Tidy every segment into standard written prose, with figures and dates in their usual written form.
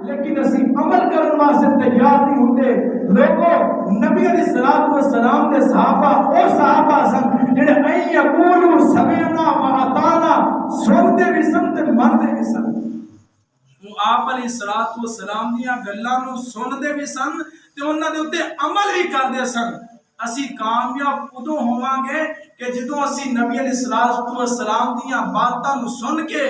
لیکن اسی عمل کرنے واسطے تیار نہیں ہوتے. لوگوں نبی علیہ الصلوۃ والسلام دے صحابہ او صحابہ سن جڑے ائی یقولوا سمعنا واطعنا سنتے بھی سن تے منتے بھی سن. وہ آپ علیہ الصلوۃ والسلام دیاں گلاں نوں سنتے بھی سن تے انہاں دے اوتے عمل بھی کردے سن. اسی کامیاب ادو ہوواں گے کہ جدوں اسی نبی علیہ الصلوۃ والسلام دیاں باتاں نوں سن کے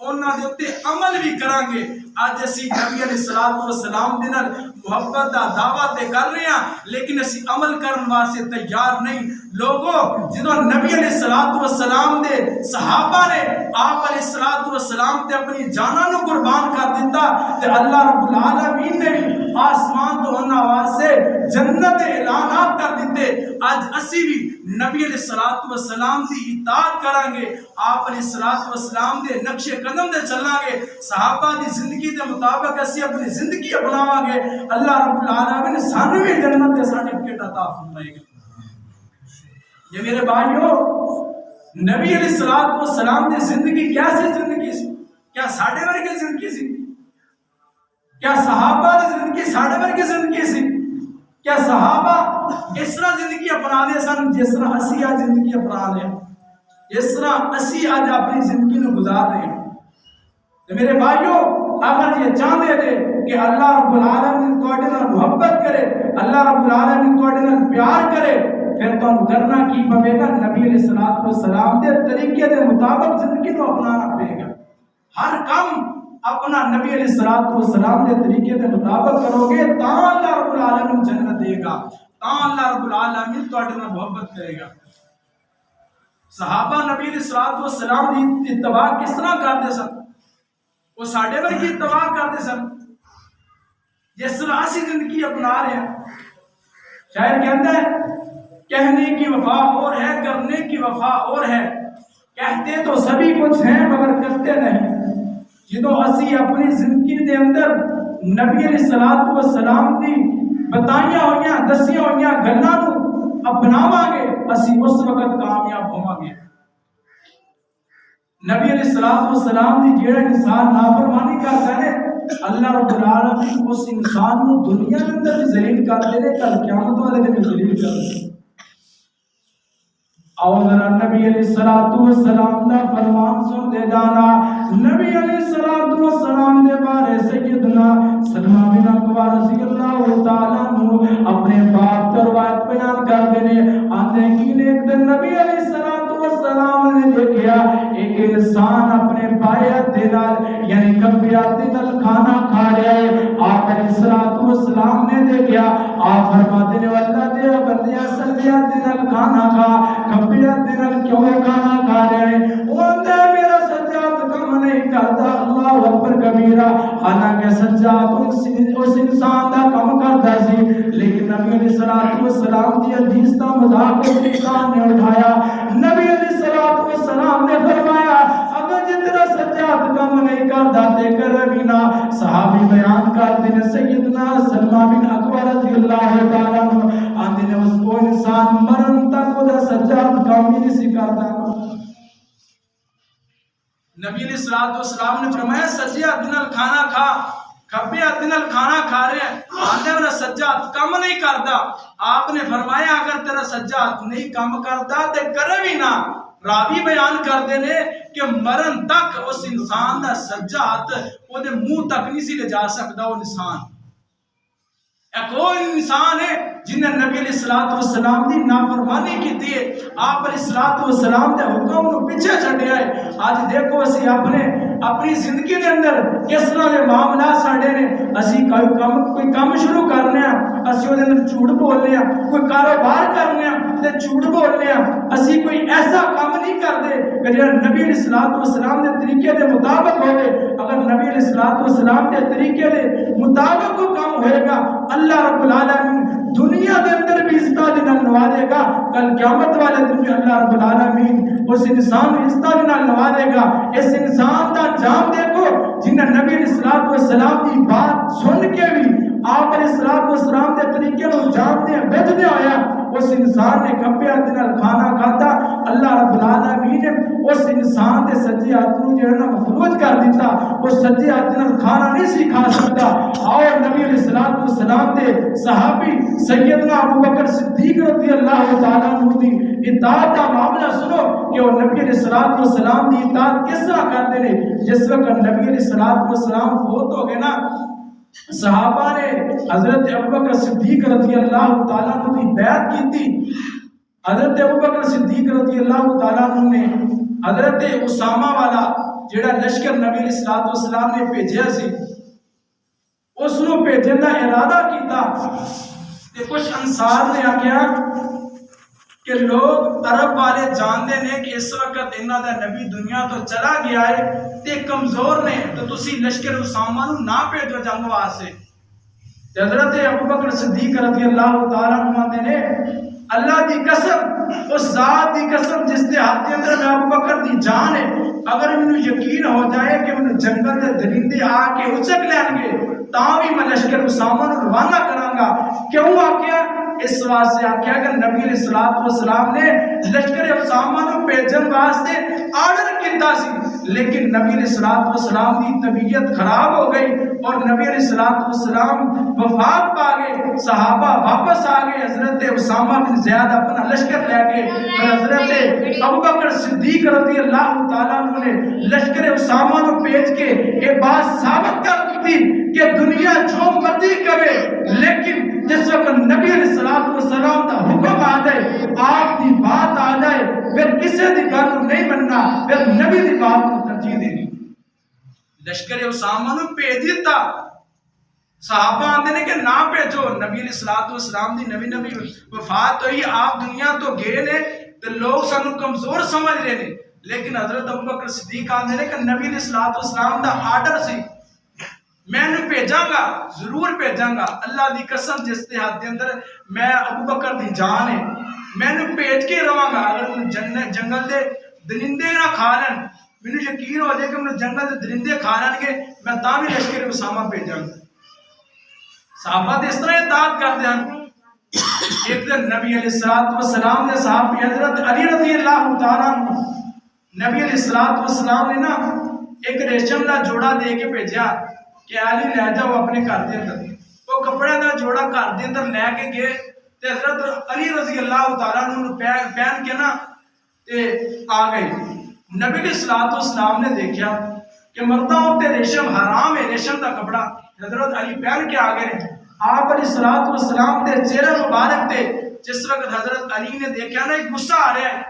انہاں دے اوتے عمل بھی کران گے. اج اسی نبی علیہ الصلوۃ والسلام دے نال محبت دا دعویٰ تے کر رہے ہیں لیکن اسی عمل کرن واسطے تیار نہیں. لوگوں جدوں نبی علیہ الصلوۃ والسلام دے صحابہ نے آپ علیہ الصلوۃ والسلام تے اپنی جاناں نوں قربان کر دیتا تے اللہ رب العالمین نے بھی آسمان تو انہاں واسطے جنت اعلانات کر دیتے. اج اسی بھی نبی علیہ الصلوۃ والسلام دی اطاعت کران گے, آپ علیہ الصلوۃ والسلام دے نقش قدم تے چلاں گے, صحابہ دی زندگی دے مطابق اسی اپنی زندگی اپناواں گے. اللہ رب العالمین سانو بھی جنت دے سرٹیفکیٹ عطا فرمائے گا. یہ میرے بھائیو نبی علیہ الصلوۃ والسلام دی زندگی کیسی زندگی سی؟ کیا ساڈے ورگی زندگی سی؟ کیا صحابہ دی زندگی ساڈے ورگی زندگی سی؟ کیا صحابہ اس طرح زندگی اپنا دے سن جس طرح اسی آج زندگی اپنا دے, جس طرح اسی آج اپنی زندگی نو گزار رہے ہیں؟ تو میرے بھائیو اگر یہ چاہتے تھے کہ اللہ رب العالمین تواڈے نال محبت کرے, اللہ رب العالمین تواڈے نال پیار کرے, پھر تو کرنا کی پوے گا؟ نبی علیہ الصلوۃ والسلام دے طریقے دے مطابق زندگی کو اپنانا پڑے گا. ہر کام اپنا نبی علیہ الصلوۃ والسلام دے طریقے دے مطابق کرو گے تاں اللہ رب العالمین جنت دے گا, تاں اللہ رب العالمین تواڈے نال محبت کرے گا. صحابہ نبی علیہ الصلوۃ والسلام دی اتباع کس طرح کرتے سن؟ وہ ساڈے ورگی اتباع کرتے سن جس طرح اسی زندگی اپنا رہے ہیں. شاعر کہتا ہے کہنے کی وفا اور ہے کرنے کی وفا اور ہے, کہتے تو سبھی کچھ ہیں مگر کرتے نہیں. جدوں اسی اپنی زندگی دے اندر نبی علیہ الصلوۃ والسلام دی بتائیاں ہوئیاں دسیاں ہوئیاں گلاں نوں اپناواں گے اسی اس وقت کامیاب ہوواں گے. نبی علیہ الصلوۃ والسلام دی جڑا انسان نافرمانی کرتا ہے اللہ رب العالمین اس انسان نوں دنیا دے اندر بھی ذلیل کر دے گا, کل قیامت والے دن بھی ذلیل کر دے گا. اور نبی علیہ الصلوۃ والسلام دا فرمان سن دے جانا. نبی علیہ الصلوۃ والسلام دے بارے سیدنا سلمہ بن اکوع رضی اللہ تعالیٰ عنہ اپنے باپ تو روایت بیان کر دے آندے کی نے ایک دن نبی علیہ الصلوۃ والسلام نے دیکھا ایک انسان اپنے بائیت دے نال یعنی کبیات دے نال کھانا کھا رہا ہے. آپ علیہ الصلوۃ والسلام نے دیکھا, آپ فرماتے ہیں واللہ دے بندیا سلیات دے نال کھانا کھا, کبیات دے نال کیوں کھانا کھا رہے ہیں؟ وہ اندر میرا سجاد کم نہیں کرتا, اللہ اکبر کبیرہ. حالانکہ سجاد اس انسان دا کم کرتا سی لیکن نبی علیہ الصلوۃ والسلام دی حدیث دا مذاق اس انسان نے اٹھایا. نبی علیہ الصلوۃ والسلام نے فرمایا اگر جتنا سجاد کم نہیں کرتا تے کر بھی نہ. صحابی بیان کرتے ہیں سیدنا سلمہ بن اکوع رضی اللہ تعالیٰ عنہ آندے نے اس کو انسان مرن تک وہ سجاد کم ہی نہیں سی کرتا. نبی علیہ الصلوۃ والسلام نے فرمایا سجدہ دنال کھانا کھا, کھبے دنال کھانا کھا رہے ہیں, آندے میرا سجاد کم نہیں کرتا. آپ نے فرمایا اگر تیرا سجاد نہیں کم کرتا تے کرے بھی نہ. راوی بیان کرتے نے کہ مرن تک اس انسان دا سجاد وہ دے منہ تک نہیں سی لے جا سکتا. وہ انسان ایک وہ انسان ہے جنہیں نبی علیہ الصلوۃ والسلام دی نافرمانی کی تھی, آپ علیہ الصلوۃ والسلام دے حکم نو پیچھے چھڈیا ہے. آج دیکھو اسی اپنی زندگی دے اندر کس طرح دے معاملات ساڈے نے. اسی کوئی کام شروع کرنے ہیں اسی وہ دے اندر جھوٹ بولنے ہیں, کوئی کاروبار کرنے ہیں تے جھوٹ بولنے ہیں. اسی کوئی ایسا کام نہیں کرتے کہ جو نبی علیہ الصلوۃ والسلام دے طریقے دے مطابق ہوئے. اگر نبی علیہ الصلوۃ والسلام دے طریقے دے مطابق وہ کام ہوئے گا اللہ رب العالمین دنیا دے اندر بھی عزت دے نال نوازے گا, کل قیامت والے دن بھی اللہ رب العالمین اس انسان کو عزت دے نال نوازے گا. اس انسان دا انجام دیکھو جنہیں نبی علیہ الصلوۃ والسلام کی بات سن کے بھی آپ علیہ الصلوۃ والسلام دے طریقے کو جانتے ہیں بچتے ہویا اس انسان نے کھبے ہاتھ نال کھانا کھاتا. اللہ رب العالمین نے اس انسان دے سجے ہاتھ نوں جڑا مفلوج کر دیتا. وہ سجے ہاتھ نال کھانا نہیں سی کھا سکتا. اور نبی علیہ السلام دے صحابی سیدنا ابو بکر صدیق رضی اللہ تعالیٰ عنہ دی اطاعت کا معاملہ سنو کہ وہ نبی علیہ السلام دی اطاعت کس طرح کرتے ہیں. جس وقت نبی علیہ السلام فوت ہو گئے نا، صحابہ نے حضرت ابوبکر صدیق رضی اللہ تعالیٰ عنہ کی بیعت کی تھی. حضرت ابوبکر صدیق رضی اللہ تعالیٰ عنہ نے حضرت اسامہ والا جڑا لشکر نبی علیہ السلام نے بھیجیا سی، اس نو بھیجن کا ارادہ کیتا تے کچھ انصار نے آکھیا کہ لوگ عرب والے جانتے ہیں کہ اس وقت انہاں دا نبی دنیا تو چلا گیا ہے تے کمزور نے، تو تسی لشکر اسامہ نو نہ بھیجو جنگ واسطے. حضرت ابوبکر صدیق رضی اللہ تعالیٰ عنہ نے اللہ دی قسم، اس ذات دی قسم جس دے ہاتھ دے اندر میں ابوبکر دی جان ہے، اگر مینوں یقین ہو جائے کہ مینوں جنگل دے درندے آ کے اچک لین گے تاں بھی میں لشکر اسامہ نو روانہ کراں گا. کیوں آکھیا؟ اس واسطے آکھیا کہ نبی علیہ السلام نے لشکر اسامہ نو بھیجن واسطے آرڈر کیتا سی، لیکن نبی علیہ السلام دی طبیعت خراب ہو گئی اور نبی علیہ السلام وفات پا گئے. صحابہ واپس آ گئے. حضرت اسامہ بن زیاد اپنا لشکر لے کے اور حضرت ابوبکر صدیق رضی اللہ تعالیٰ عنہ نے لشکر اسامہ نو بھیج کے یہ بات ثابت کر دی کہ دنیا جو مرضی کرے، لیکن جس وقت نبی علیہ السلام کا حکم آ جائے، آپ کی بات آ جائے، پھر کسی کی گل نہیں مننا، پھر نبی کی بات کو ترجیح دینی. لشکر اسامہ نو بھیج دیتا. صحابہ آتے ہیں کہ نہ بھیجو، نبی علیہ السلام دی نبی وفات ہوئی، آپ دنیا تو گئے نے تو لوگ سانو کمزور سمجھ رہے ہیں. لیکن حضرت ابوبکر صدیق آتے ہیں کہ نبی علیہ السلام دا آرڈر سی، میں نے بھیجاں گا، ضرور بھیجاں گا. اللہ دی قسم جس دے ہاتھ دے اندر میں ابوبکر دی جان ہے، میں نے بھیج کے رواں گا. اگر جنگل دے درندے نہ کھا لین، مینوں یقین ہو جائے کہ میں جنگل دے درندے کھا لین گے، میں تاں بھی لشکر اسامہ بھیجاں گا. صحابہ اس طرح اطاعت کرتے ہیں. ایک دن نبی علیہ السلام نے صحابی حضرت علی رضی اللہ تعالیٰ عنہ، نبی علیہ السلام نے نا ایک ریشم کا جوڑا دے کے بھیجا کہ علی لے جاؤ اپنے گھر کے اندر. وہ کپڑے کا جوڑا گھر کے اندر لے کے گئے تے حضرت علی رضی اللہ تعالیٰ عنہ پہن کے نا تے آ گئے. نبی علیہ السلام نے دیکھا کہ مردوں تے ریشم حرام ہے، ریشم کا کپڑا. حضرت علی پہن کے آ گئے. آپ علیہ السلام دے چہرہ مبارک تے جس وقت حضرت علی نے دیکھا نا ایک غصہ آ رہا ہے،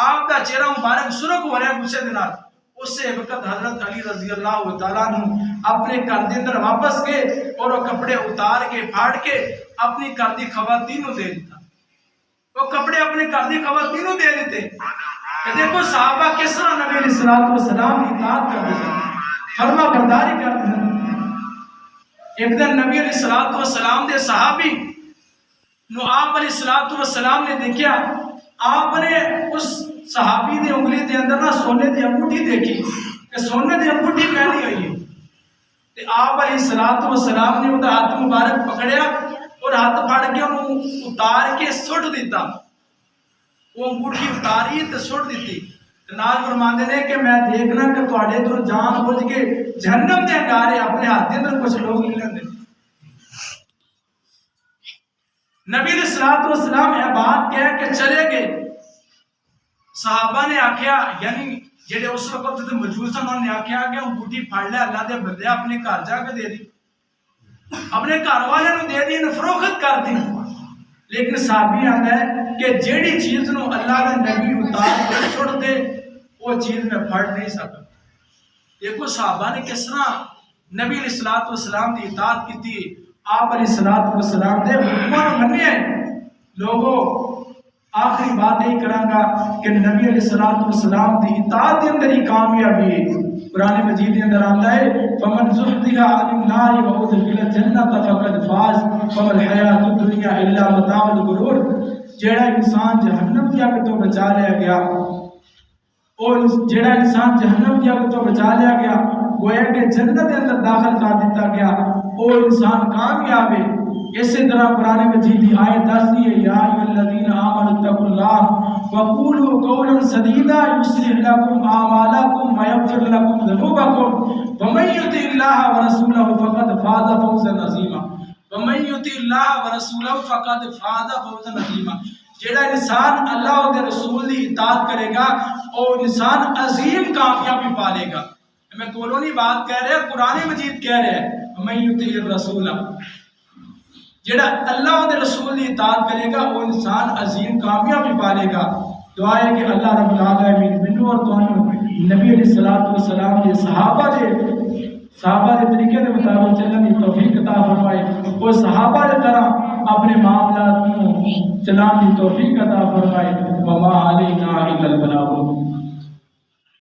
آپ کا چہرہ مبارک سرخ ہو رہا ہے غصے دے نال. اس وقت حضرت علی رضی اللہ تعالیٰ عنہ اپنے گھر کے اندر واپس گئے اور وہ کپڑے اتار کے پھاڑ کے اپنی گھر کی خواتین دے دیتا. وہ کپڑے اپنے گھر کی خواتین دے دیتے. دیکھو صحابہ کس طرح نبی علیہ السلام کی اطاعت کرتے ہیں، فرما برداری کرتے ہیں. ایک دن نبی علیہ السلام دے صحابی نو آپ علیہ السلام نے دیکھا، آپ نے اس صحابی دے انگلی دے اندر نا سونے دی انگوٹھی دیکھی کہ سونے دی انگوٹھی پہنی ہوئی ہے. تے آپ علیہ السلام نے وہ ہاتھ مبارک پکڑیا اور ہاتھ پھڑ کے انہوں اتار کے سٹ دیتا. وہ انگوٹھی اتاری تے سٹ دیتی. نال فرماندے نے کہ میں دیکھنا کہ تواڈے تو جان بوجھ کے جہنم دے انگارے اپنے ہاتھ دے اندر کچھ لوگ لے لیندے. نبی علیہ السلام یہ بات کہہ کے چلے گئے. صحابہ نے آکھیا، یعنی جڑے اس وقت تے موجود سن، انہوں نے آکھیا کہ انگوٹھی پھڑ لے، اللہ دے بندے اپنے گھر جا کے دے دی، اپنے گھر والے نو دے دی، فروخت کر دی. لیکن صحابی آتا ہے کہ جیڑی چیز نو اللہ دا نبی اتار کے چھوڑ دے وہ چیز میں پھڑ نہیں سکتا. دیکھو صحابہ نے کس طرح نبی علیہ السلام کی اطاعت کی تھی. آپ علیہ السلام دے حکماں مننے ہیں. لوگوں آخری بات یہی کراں گا کہ نبی علیہ السلام کی اطاعت کے اندر ہی کامیابی ہے. قرآن مجید کے اندر آتا ہے فمن زحزح عن النار وادخل الجنة فقد فاز وما الحیاۃ الدنیا الا متاع الغرور. جڑا انسان جہنم کی آگ تو بچا لیا گیا، اور جڑا انسان جہنم کی آگ تو بچا لیا گیا، گویا کہ جنت کے اندر داخل کر دیتا گیا، اور انسان کامیاب ہے. اسی طرح قرآن مجید کی آیت دستی ہے یا ایھا الذین آمنوا اتقوا اللہ وقولوا قولا سدیدا یصلح لکم اعمالکم ویغفر لکم ذنوبکم ومن یطع اللہ ورسولہ فقد فاز فوزا اللہ ورسولہ فقد فاز فوزا عظیما، جیڑا انسان اللہ اور رسول کی اطاعت کرے گا اور انسان عظیم کامیابی پالے گا۔ میں کولونی بات کہہ رہے ہیں، قرآن مجید کہہ رہے ہیں من یطیع الرسول، جیڑا اللہ اور رسول کی اطاعت کرے گا وہ انسان عظیم کامیابی پالے گا۔ دعا ہے کہ اللہ رب العالمین منو اور تانوں نبی علیہ الصلوۃ والسلام کے صحابہ دے طریقے کے مطابق چلنے کی توفیق عطا فرمائے، اور صحابہ کی طرح اپنے معاملات کو چلانے کی توفیق عطا فرمائے۔ وما علینا الا البلاغ۔